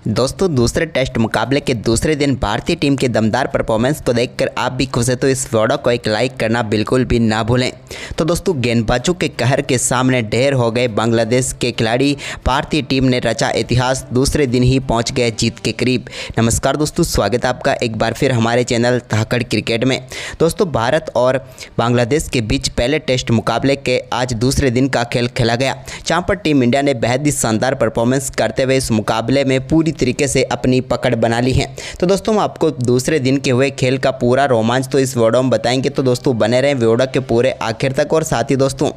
दोस्तों दूसरे टेस्ट मुकाबले के दूसरे दिन भारतीय टीम के दमदार परफॉर्मेंस को देखकर आप भी खुश हैं तो इस वीडियो को एक लाइक करना बिल्कुल भी ना भूलें। तो दोस्तों गेंदबाजों के कहर के सामने ढेर हो गए बांग्लादेश के खिलाड़ी। भारतीय टीम ने रचा इतिहास, दूसरे दिन ही पहुंच गए जीत के करीब। नमस्कार दोस्तों, स्वागत है आपका एक बार फिर हमारे चैनल धाकड़ क्रिकेट में। दोस्तों भारत और बांग्लादेश के बीच पहले टेस्ट मुकाबले के आज दूसरे दिन का खेल खेला गया, जहाँ पर टीम इंडिया ने बेहद ही शानदार परफॉर्मेंस करते हुए इस मुकाबले में पूरी तरीके से अपनी पकड़ बना ली है। तो दोस्तों हम आपको दूसरे दिन के हुए खेल का पूरा रोमांच तो इस वीडियो में बताएंगे, तो दोस्तों बने रहें वीडियो के पूरे आखिर तक। और साथ ही दोस्तों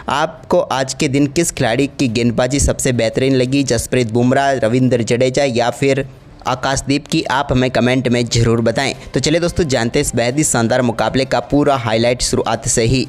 आपको आज के दिन किस खिलाड़ी की गेंदबाजी सबसे बेहतरीन लगी, जसप्रीत बुमराह, रविंद्र जडेजा या फिर आकाशदीप की, आप हमें कमेंट में ज़रूर बताएं। तो चलिए दोस्तों जानते हैं इस बेहद ही शानदार मुकाबले का पूरा हाईलाइट शुरुआत से ही।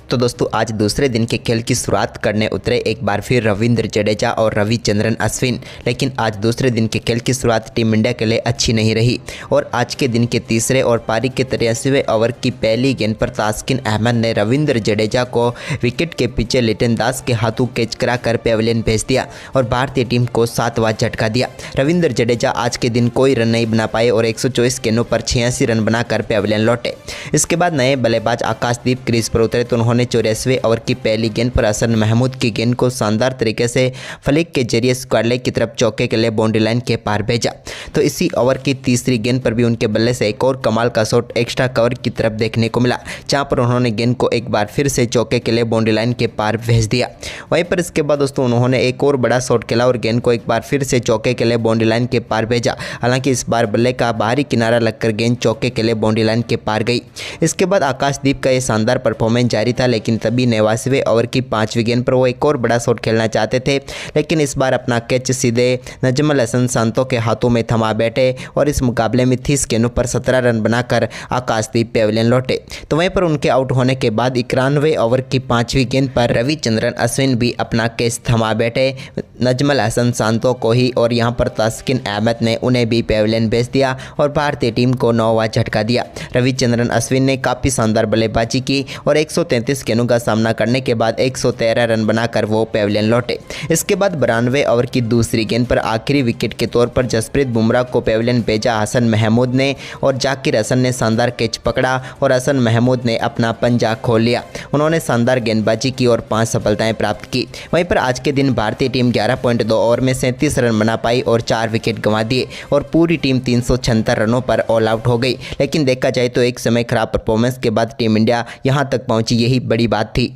तो दोस्तों आज दूसरे दिन के खेल की शुरुआत करने उतरे एक बार फिर रविंद्र जडेजा और रविचंद्रन अश्विन, लेकिन आज दूसरे दिन के खेल की शुरुआत टीम इंडिया के लिए अच्छी नहीं रही। और आज के दिन के तीसरे और पारी के 83वें ओवर की पहली गेंद पर तास्किन अहमद ने रविंद्र जडेजा को विकेट के पीछे लिटन दास के हाथों कैच कराकर पेविलियन भेज दिया और भारतीय टीम को 7वां झटका दिया। रविंद्र जडेजा आज के दिन कोई रन नहीं बना पाए और 124 गेंदों पर 86 रन बनाकर पेविलियन लौटे। इसके बाद नए बल्लेबाज आकाशदीप क्रीज पर उतरे तो उन्होंने 84वें ओवर की पहली गेंद पर हसन महमूद की गेंद को शानदार तरीके से फ्लिक के जरिए स्क्वायर लेग की तरफ चौके के लिए बाउंड्री लाइन के पार भेजा। तो इसी ओवर की तीसरी गेंद पर भी उनके बल्ले से एक और कमाल का शॉट एक्स्ट्रा कवर की तरफ देखने को मिला, जहां पर उन्होंने गेंद को एक बार फिर से चौके के लिए बाउंड्री लाइन के पार भेज दिया। वहीं पर इसके बाद दोस्तों उन्होंने एक और बड़ा शॉट खेला और गेंद को एक बार फिर से चौके के लिए बाउंड्री लाइन के पार भेजा। हालांकि इस बार बल्ले का बाहरी किनारा लगकर गेंद चौके के लिए बाउंड्री लाइन के पार गई। इसके बाद आकाशदीप का यह शानदार परफॉर्मेंस जारी था, लेकिन तभी 89वें ओवर की 5वीं गेंद पर वो एक और बड़ा शॉट खेलना चाहते थे, लेकिन इस बार अपना कैच सीधे नजमुल हसन शांतो के हाथों में थमा बैठे और इस मुकाबले में 30 गेंदों पर 17 रन बनाकर आकाशदीप पेविलियन लौटे। तो वहीं पर उनके आउट होने के बाद 91वें ओवर की 5वीं गेंद पर रविचंद्रन अश्विन भी अपना कैच थमा बैठे नजमुल हसन शांतो को ही, और यहाँ पर तास्किन अहमद ने उन्हें भी पेविलियन भेज दिया और भारतीय टीम को 9वां झटका दिया। रविचंद्रन अश्विन ने काफ़ी शानदार बल्लेबाजी की और 133 गेंदों का सामना करने के बाद 113 रन बनाकर वो पेविलियन लौटे। इसके बाद 92वें ओवर की दूसरी गेंद पर आखिरी विकेट के तौर पर जसप्रीत बुमराह को पेविलियन भेजा हसन महमूद ने और जाकिर हसन ने शानदार कैच पकड़ा और हसन महमूद ने अपना पंजा खोल लिया। उन्होंने शानदार गेंदबाजी की और 5 सफलताएं प्राप्त की। वहीं पर आज के दिन भारतीय टीम 11.2 ओवर में 37 रन बना पाई और 4 विकेट गंवा दिए और पूरी टीम 376 रनों पर ऑल आउट हो गई। लेकिन देखा जाए तो एक समय खराब परफॉर्मेंस के बाद टीम इंडिया यहां तक पहुंची, यही बड़ी बात थी।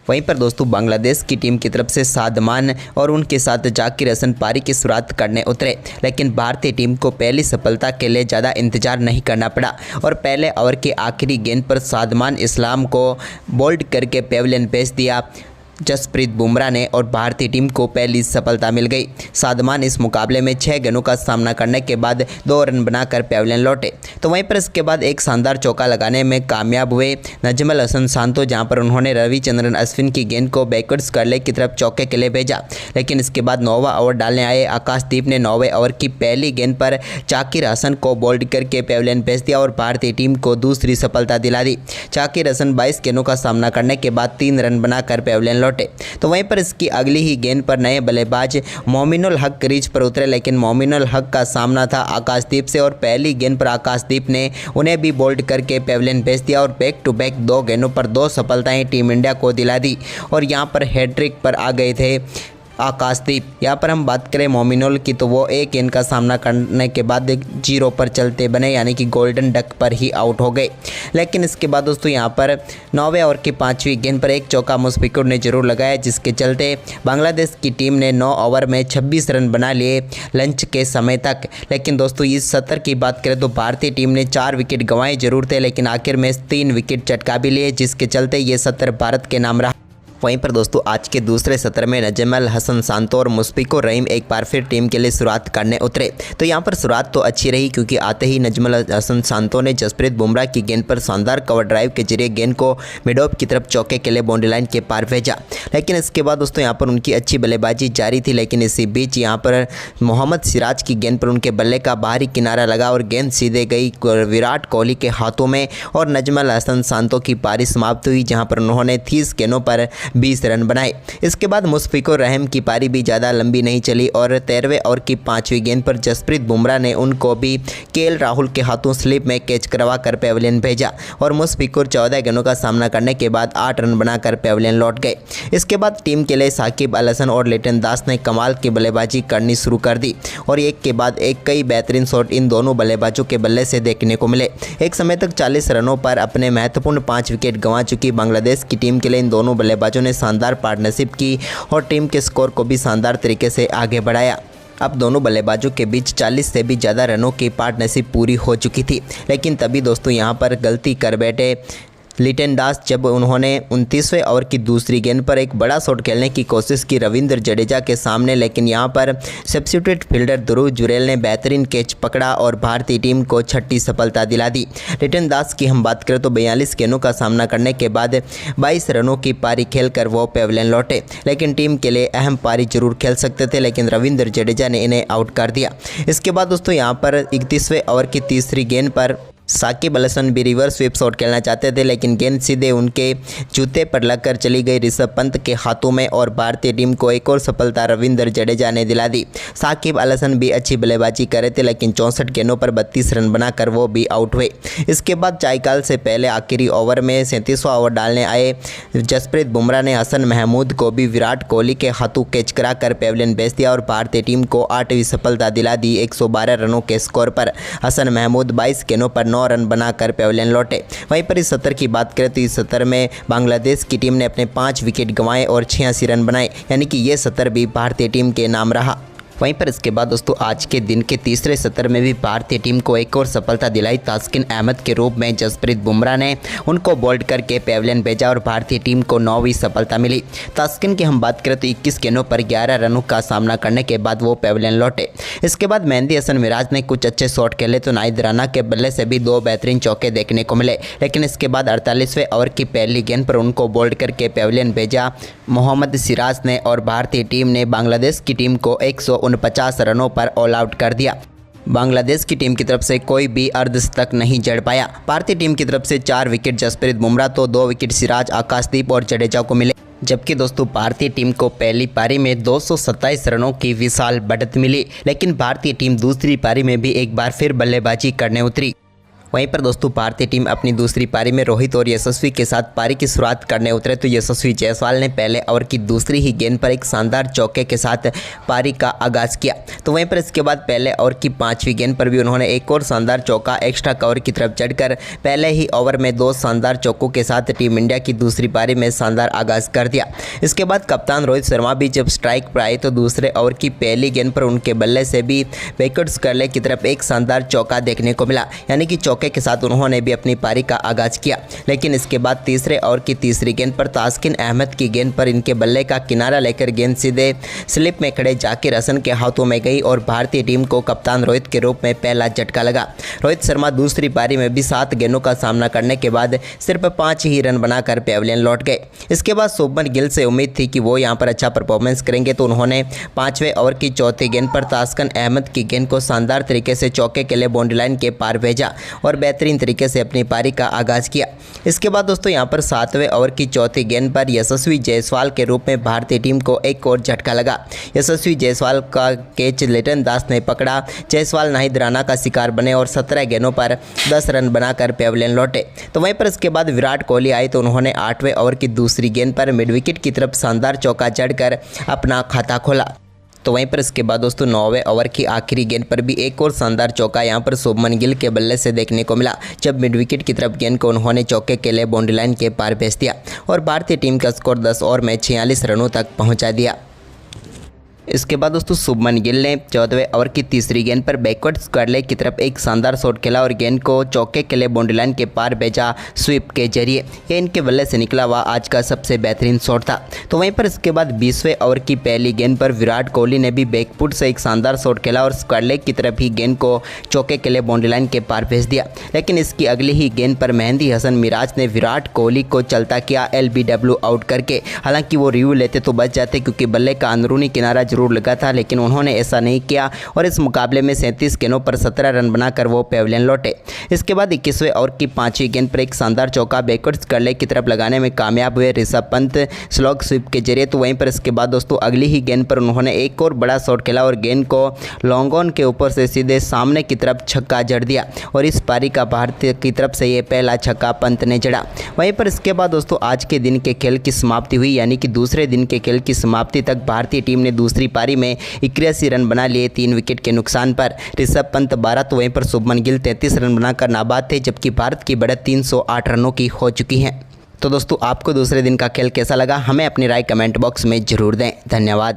वहीं पर दोस्तों बांग्लादेश की टीम की तरफ से सादमान और उनके साथ जाकिर हसन पारी की शुरुआत करने उतरे, लेकिन भारतीय टीम को पहली सफलता के लिए ज़्यादा इंतजार नहीं करना पड़ा और पहले ओवर की आखिरी गेंद पर सादमान इस्लाम को बोल्ड करके पेविलियन भेज दिया जसप्रीत बुमराह ने और भारतीय टीम को पहली सफलता मिल गई। सादमान इस मुकाबले में 6 गेंदों का सामना करने के बाद 2 रन बनाकर पेविलियन लौटे। तो वहीं पर इसके बाद एक शानदार चौका लगाने में कामयाब हुए नजमुल हसन शांतो, जहां पर उन्होंने रविचंद्रन अश्विन की गेंद को बैकवर्ड स्क्वायर लेग की तरफ चौके के लिए भेजा। लेकिन इसके बाद 9वां ओवर डालने आए आकाशदीप ने 9वें ओवर की पहली गेंद पर जाकिर हसन को बोल्ड करके पेविलियन भेज दिया और भारतीय टीम को दूसरी सफलता दिला दी। जाकिर हसन 22 गेंदों का सामना करने के बाद 3 रन बनाकर पेविलियन लौटे। तो वहीं पर इसकी अगली ही गेंद पर नए बल्लेबाज मोमिनुल हक क्रीज पर उतरे, लेकिन मोमिनुल हक का सामना था आकाशदीप से और पहली गेंद पर आकाशदीप ने उन्हें भी बोल्ड करके पेविलियन भेज दिया और बैक टू बैक 2 गेंदों पर 2 सफलताएं टीम इंडिया को दिला दी और यहां पर हैट्रिक पर आ गए थे आकाशदीप। यहाँ पर हम बात करें मोमिनुल की तो वो एक गेंद का सामना करने के बाद 0 पर चलते बने, यानी कि गोल्डन डक पर ही आउट हो गए। लेकिन इसके बाद दोस्तों यहाँ पर 9वें ओवर की 5वीं गेंद पर एक चौका मुशफिकुर ने जरूर लगाया, जिसके चलते बांग्लादेश की टीम ने 9 ओवर में 26 रन बना लिए लंच के समय तक। लेकिन दोस्तों इस सत्र की बात करें तो भारतीय टीम ने 4 विकेट गंवाए जरूर थे, लेकिन आखिर में 3 विकेट चटका भी लिए, जिसके चलते ये सत्र भारत के नाम रहा। वहीं पर दोस्तों आज के दूसरे सत्र में नजमुल हसन शांतो और मुशफिकुर रहीम एक बार फिर टीम के लिए शुरुआत करने उतरे। तो यहां पर शुरुआत तो अच्छी रही, क्योंकि आते ही नजमुल हसन शांतो ने जसप्रीत बुमराह की गेंद पर शानदार कवर ड्राइव के जरिए गेंद को मिड ऑफ की तरफ चौके के लिए बाउंड्री लाइन के पार भेजा। लेकिन इसके बाद दोस्तों यहां पर उनकी अच्छी बल्लेबाजी जारी थी, लेकिन इसी बीच यहां पर मोहम्मद सिराज की गेंद पर उनके बल्ले का बाहरी किनारा लगा और गेंद सीधे गई विराट कोहली के हाथों में और नजमुल हसन शांतो की पारी समाप्त हुई, जहाँ पर उन्होंने 30 गेंदों पर 20 रन बनाए। इसके बाद मुशफिकुर रहम की पारी भी ज़्यादा लंबी नहीं चली और 13वें ओवर की 5वीं गेंद पर जसप्रीत बुमराह ने उनको भी केएल राहुल के हाथों स्लिप में कैच करवा कर पेविलियन भेजा और मुशफिकुर 14 गेंदों का सामना करने के बाद 8 रन बनाकर पेविलियन लौट गए। इसके बाद टीम के लिए साकिब अल हसन और लिटन दास ने कमाल की बल्लेबाजी करनी शुरू कर दी और एक के बाद एक कई बेहतरीन शॉट इन दोनों बल्लेबाजों के बल्ले से देखने को मिले। एक समय तक 40 रनों पर अपने महत्वपूर्ण 5 विकेट गंवा चुकी बांग्लादेश की टीम के लिए इन दोनों बल्लेबाजों ने शानदार पार्टनरशिप की और टीम के स्कोर को भी शानदार तरीके से आगे बढ़ाया। अब दोनों बल्लेबाजों के बीच 40 से भी ज़्यादा रनों की पार्टनरशिप पूरी हो चुकी थी, लेकिन तभी दोस्तों यहां पर गलती कर बैठे लिटन दास जब उन्होंने 29वें ओवर की दूसरी गेंद पर एक बड़ा शॉट खेलने की कोशिश की रविंद्र जडेजा के सामने, लेकिन यहां पर सब्स्टिट्यूट फील्डर ध्रुव जुरेल ने बेहतरीन कैच पकड़ा और भारतीय टीम को छठी सफलता दिला दी। लिटन दास की हम बात करें तो 42 गेंदों का सामना करने के बाद 22 रनों की पारी खेलकर वो पेविलियन लौटे, लेकिन टीम के लिए अहम पारी जरूर खेल सकते थे, लेकिन रविंद्र जडेजा ने इन्हें आउट कर दिया। इसके बाद दोस्तों यहाँ पर 31वें ओवर की तीसरी गेंद पर साकिब अल हसन भी रिवर्स स्वीप शॉट खेलना चाहते थे, लेकिन गेंद सीधे उनके जूते पर लगकर चली गई ऋषभ पंत के हाथों में और भारतीय टीम को एक और सफलता रविंद्र जडेजा ने दिला दी। साकिब अल हसन भी अच्छी बल्लेबाजी कर रहे थे, लेकिन 64 गेंदों पर 32 रन बनाकर वो भी आउट हुए। इसके बाद चायकाल से पहले आखिरी ओवर में 37वां ओवर डालने आए जसप्रीत बुमराह ने हसन महमूद को भी विराट कोहली के हाथों कैच कराकर पेविलियन भेज दिया और भारतीय टीम को 8वीं सफलता दिला दी। 112 रनों के स्कोर पर हसन महमूद 22 गेंदों पर 9 रन बनाकर पेविलियन लौटे। वहीं पर इस सत्र की बात करें तो इस सत्र में बांग्लादेश की टीम ने अपने 5 विकेट गंवाए और 86 रन बनाए, यानी कि ये सत्र भी भारतीय टीम के नाम रहा। वहीं पर इसके बाद दोस्तों आज के दिन के तीसरे सत्र में भी भारतीय टीम को एक और सफलता दिलाई। तास्किन अहमद के रूप में जसप्रीत बुमराह ने उनको बोल्ड करके पेविलियन भेजा और भारतीय टीम को 9वीं सफलता मिली। तास्किन की हम बात करें तो 21 गेंदों पर 11 रनों का सामना करने के बाद वो पेविलियन लौटे। इसके बाद मेहंदी हसन मिराज ने कुछ अच्छे शॉट खेले तो नाहिद राना के बल्ले से भी 2 बेहतरीन चौके देखने को मिले, लेकिन इसके बाद 48वें ओवर की पहली गेंद पर उनको बोल्ड करके पेविलियन भेजा मोहम्मद सिराज ने और भारतीय टीम ने बांग्लादेश की टीम को 149 रनों पर ऑल आउट कर दिया। बांग्लादेश की टीम की तरफ से कोई भी अर्धशतक नहीं जड़ पाया। भारतीय टीम की तरफ से 4 विकेट जसप्रीत बुमराह तो 2 विकेट सिराज, आकाशदीप और जडेजा को मिले, जबकि दोस्तों भारतीय टीम को पहली पारी में 227 रनों की विशाल बढ़त मिली, लेकिन भारतीय टीम दूसरी पारी में भी एक बार फिर बल्लेबाजी करने उतरी। वहीं पर दोस्तों भारतीय टीम अपनी दूसरी पारी में रोहित और यशस्वी के साथ पारी की शुरुआत करने उतरे तो यशस्वी जायसवाल ने पहले ओवर की दूसरी ही गेंद पर एक शानदार चौके के साथ पारी का आगाज किया। तो वहीं पर इसके बाद पहले ओवर की 5वीं गेंद पर भी उन्होंने एक और शानदार चौका एक्स्ट्रा कवर की तरफ चढ़कर पहले ही ओवर में 2 शानदार चौकों के साथ टीम इंडिया की दूसरी पारी में शानदार आगाज कर दिया। इसके बाद कप्तान रोहित शर्मा भी जब स्ट्राइक पर आए तो दूसरे ओवर की पहली गेंद पर उनके बल्ले से भी बैकवर्ड्स करले की तरफ एक शानदार चौका देखने को मिला, यानी कि चौके के साथ उन्होंने भी अपनी पारी का आगाज किया। लेकिन इसके बाद तीसरे ओवर की तीसरी गेंद पर तास्किन अहमद की गेंद पर इनके बल्ले का किनारा लेकर गेंद सीधे स्लिप में खड़े जाकिर हसन के हाथों में गई और भारतीय टीम को कप्तान रोहित के रूप में पहला झटका लगा। रोहित शर्मा दूसरी पारी में भी 7 गेंदों का सामना करने के बाद सिर्फ 5 ही रन बनाकर पेविलियन लौट गए। इसके बाद शुभमन गिल से उम्मीद थी कि वो यहाँ पर अच्छा परफॉर्मेंस करेंगे, तो उन्होंने 5वें ओवर की चौथी गेंद पर तास्किन अहमद की गेंद को शानदार तरीके से चौके के लिए बाउंड्री लाइन के पार भेजा और बेहतरीन तरीके से अपनी पारी का आगाज किया। इसके बाद दोस्तों यहां पर 7वें ओवर की चौथी गेंद पर यशस्वी जायसवाल के रूप में भारतीय टीम को एक और झटका लगा। यशस्वी जायसवाल का कैच लिटन दास ने पकड़ा। जायसवाल नाहिद राणा का शिकार बने और 17 गेंदों पर 10 रन बनाकर पेविलियन लौटे। तो वहीं पर इसके बाद विराट कोहली आए तो उन्होंने 8वें ओवर की दूसरी गेंद पर मिड विकेट की तरफ शानदार चौका जड़कर अपना खाता खोला। तो वहीं पर इसके बाद दोस्तों 9वें ओवर की आखिरी गेंद पर भी एक और शानदार चौका यहां पर शुभमन गिल के बल्ले से देखने को मिला, जब मिड विकेट की तरफ गेंद को उन्होंने चौके के लिए बाउंड्री लाइन के पार भेज दिया और भारतीय टीम का स्कोर 10 ओवर में 46 रनों तक पहुंचा दिया। इसके बाद दोस्तों शुभमन गिल ने 14वें ओवर की तीसरी गेंद पर बैकवर्ड स्क्वायर लेग की तरफ एक शानदार शॉट खेला और गेंद को चौके के लिए बाउंड्री लाइन के पार भेजा स्वीप के जरिए। ये इनके बल्ले से निकला हुआ आज का सबसे बेहतरीन शॉट था। तो वहीं पर इसके बाद 20वें ओवर की पहली गेंद पर विराट कोहली ने भी बैकफुट से एक शानदार शॉट खेला और स्क्वायर लेग की तरफ ही गेंद को चौके के लिए बाउंड्री लाइन के पार भेज दिया। लेकिन इसकी अगली ही गेंद पर मेहंदी हसन मिराज ने विराट कोहली को चलता किया LBW आउट करके। हालांकि वो रिव्यू लेते तो बच जाते, क्योंकि बल्ले का अंदरूनी किनारा जरूर लगा था, लेकिन उन्होंने ऐसा नहीं किया और इस मुकाबले में 37 गेंदों पर 17 रन बनाकर वो पेविलियन लौटे। इसके बाद 21वें ओवर की 5वीं गेंद पर एक शानदार चौका बैकवर्ड्स कर्ले की तरफ लगाने में कामयाब हुए ऋषभ पंत स्लॉग स्वीप के जरिए। तो वहीं पर इसके बाद दोस्तों अगली ही गेंद पर उन्होंने एक और बड़ा शॉट खेला और गेंद को लॉन्ग ऑन के ऊपर से सीधे सामने की तरफ छक्का जड़ दिया और इस पारी का भारतीय की तरफ से ये पहला छक्का पंत ने जड़ा। वहीं पर इसके बाद दोस्तों आज के दिन के खेल की समाप्ति हुई, यानी कि दूसरे दिन के खेल की समाप्ति तक भारतीय टीम ने दूसरी पारी में 81 रन बना लिए 3 विकेट के नुकसान पर। ऋषभ पंत 12 तो वहीं पर शुभमन गिल 33 रन बनाकर नाबाद थे, जबकि भारत की बढ़त 308 रनों की हो चुकी है। तो दोस्तों आपको दूसरे दिन का खेल कैसा लगा, हमें अपनी राय कमेंट बॉक्स में जरूर दें। धन्यवाद।